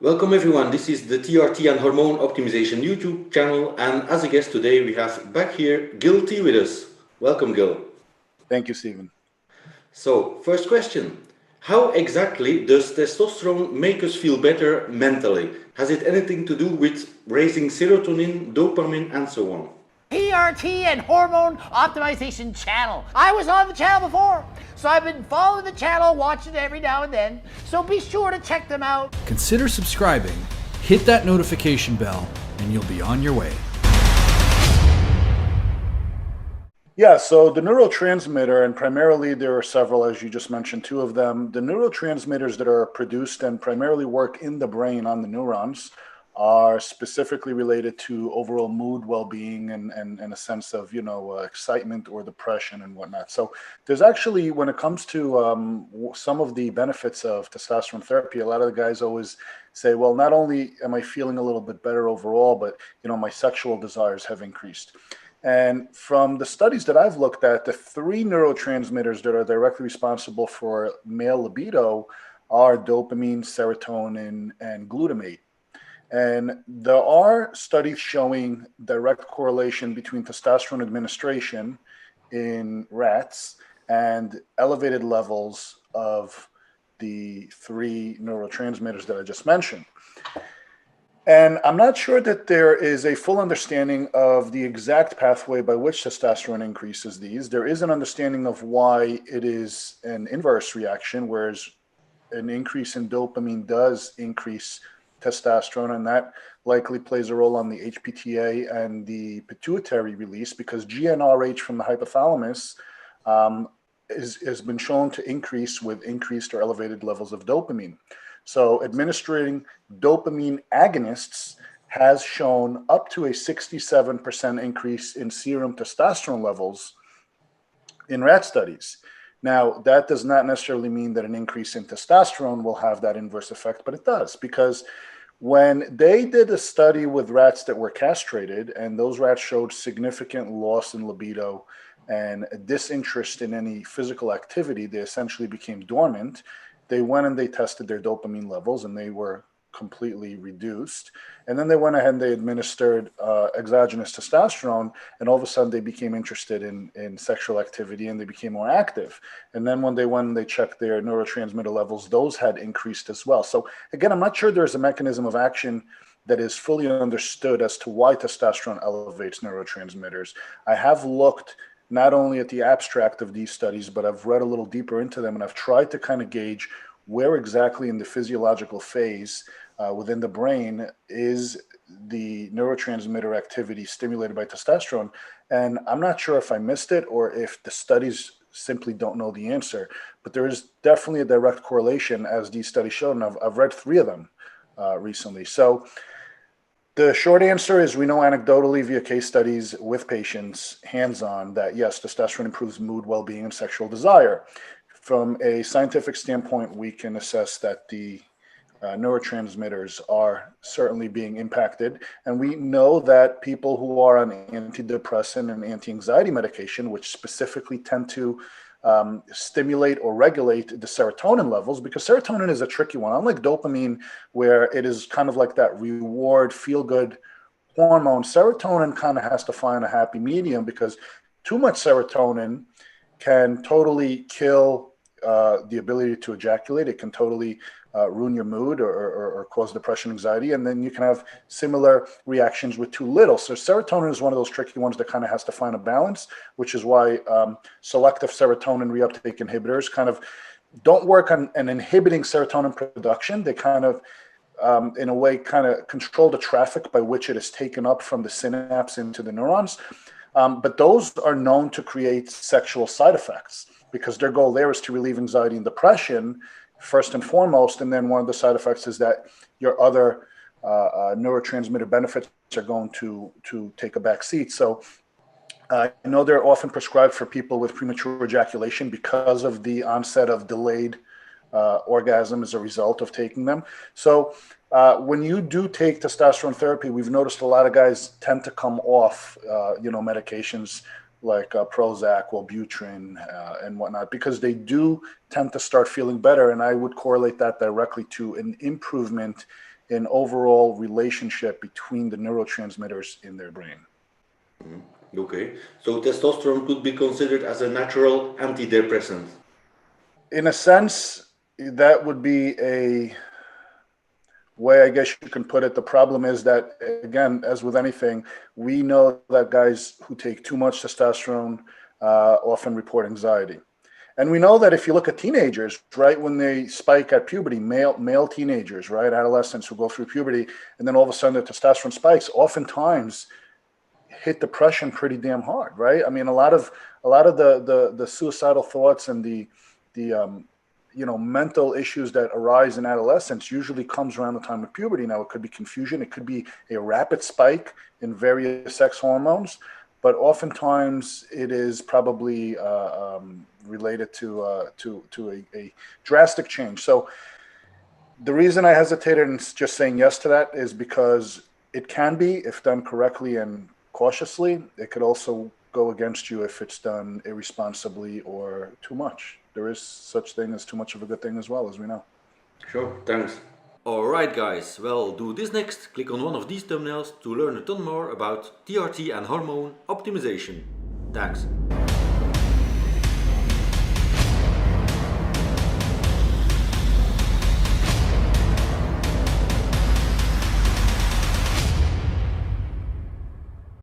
Welcome everyone, this is the TRT and Hormone Optimization YouTube channel, and as a guest today we have back here Gil T with us. Welcome Gil. Thank you, Stephen. So, first question. How exactly does testosterone make us feel better mentally? Has it anything to do with raising serotonin, dopamine and so on? TRT and Hormone Optimization channel. I was on the channel before, so I've been following the channel, watching it every now and then. So be sure to check them out. Consider subscribing, hit that notification bell, and you'll be on your way. Yeah, so the neurotransmitter, and primarily there are several, as you just mentioned, two of them. The neurotransmitters that are produced and primarily work in the brain on the neurons are specifically related to overall mood, well-being, and a sense of, excitement or depression and whatnot. So there's actually, when it comes to some of the benefits of testosterone therapy, a lot of the guys always say, well, not only am I feeling a little bit better overall, but, my sexual desires have increased. And from the studies that I've looked at, the three neurotransmitters that are directly responsible for male libido are dopamine, serotonin, and glutamate. And there are studies showing direct correlation between testosterone administration in rats and elevated levels of the three neurotransmitters that I just mentioned. And I'm not sure that there is a full understanding of the exact pathway by which testosterone increases these. There is an understanding of why it is an inverse reaction, whereas an increase in dopamine does increase testosterone, and that likely plays a role on the HPTA and the pituitary release, because GnRH from the hypothalamus has been shown to increase with increased or elevated levels of dopamine. So administering dopamine agonists has shown up to a 67% increase in serum testosterone levels in rat studies. Now, that does not necessarily mean that an increase in testosterone will have that inverse effect, but it does, because when they did a study with rats that were castrated, and those rats showed significant loss in libido and a disinterest in any physical activity, they essentially became dormant. They went and they tested their dopamine levels, and they were completely reduced. And then they went ahead and they administered exogenous testosterone, and all of a sudden they became interested in sexual activity, and they became more active. And then when they went and they checked their neurotransmitter levels, those had increased as well. So again, I'm not sure there's a mechanism of action that is fully understood as to why testosterone elevates neurotransmitters. I have looked not only at the abstract of these studies, but I've read a little deeper into them, and I've tried to kind of gauge where exactly in the physiological phase within the brain is the neurotransmitter activity stimulated by testosterone. And I'm not sure if I missed it or if the studies simply don't know the answer, but there is definitely a direct correlation, as these studies showed, and I've read three of them recently. So the short answer is we know anecdotally via case studies with patients hands-on that yes, testosterone improves mood, well-being, and sexual desire. From a scientific standpoint, we can assess that the neurotransmitters are certainly being impacted. And we know that people who are on antidepressant and anti-anxiety medication, which specifically tend to stimulate or regulate the serotonin levels, because serotonin is a tricky one. Unlike dopamine, where it is kind of like that reward, feel-good hormone, serotonin kind of has to find a happy medium, because too much serotonin can totally kill the ability to ejaculate. It can totally ruin your mood or cause depression, anxiety, and then you can have similar reactions with too little. So serotonin is one of those tricky ones that kind of has to find a balance, which is why selective serotonin reuptake inhibitors kind of don't work on inhibiting serotonin production. They kind of in a way, kind of control the traffic by which it is taken up from the synapse into the neurons. But those are known to create sexual side effects, because their goal there is to relieve anxiety and depression first and foremost. And then one of the side effects is that your other neurotransmitter benefits are going to take a back seat. So I know they're often prescribed for people with premature ejaculation because of the onset of delayed orgasm as a result of taking them. So when you do take testosterone therapy, we've noticed a lot of guys tend to come off, medications like Prozac, Wellbutrin, and whatnot, because they do tend to start feeling better. And I would correlate that directly to an improvement an overall relationship between the neurotransmitters in their brain. Okay, so testosterone could be considered as a natural antidepressant. In a sense, that would be a way, I guess you can put it. The problem is that, again, as with anything, we know that guys who take too much testosterone often report anxiety. And we know that if you look at teenagers, right, when they spike at puberty, male teenagers, right, adolescents who go through puberty, and then all of a sudden their testosterone spikes, oftentimes hit depression pretty damn hard, right? I mean, a lot of the suicidal thoughts and the mental issues that arise in adolescence usually comes around the time of puberty. Now, it could be confusion, it could be a rapid spike in various sex hormones, but oftentimes it is probably related to a drastic change. So the reason I hesitated in just saying yes to that is because it can be, if done correctly and cautiously. It could also go against you if it's done irresponsibly or too much. There is such thing as too much of a good thing as well, as we know. Sure, thanks. Alright guys, well, do this next. Click on one of these thumbnails to learn a ton more about TRT and hormone optimization. Thanks.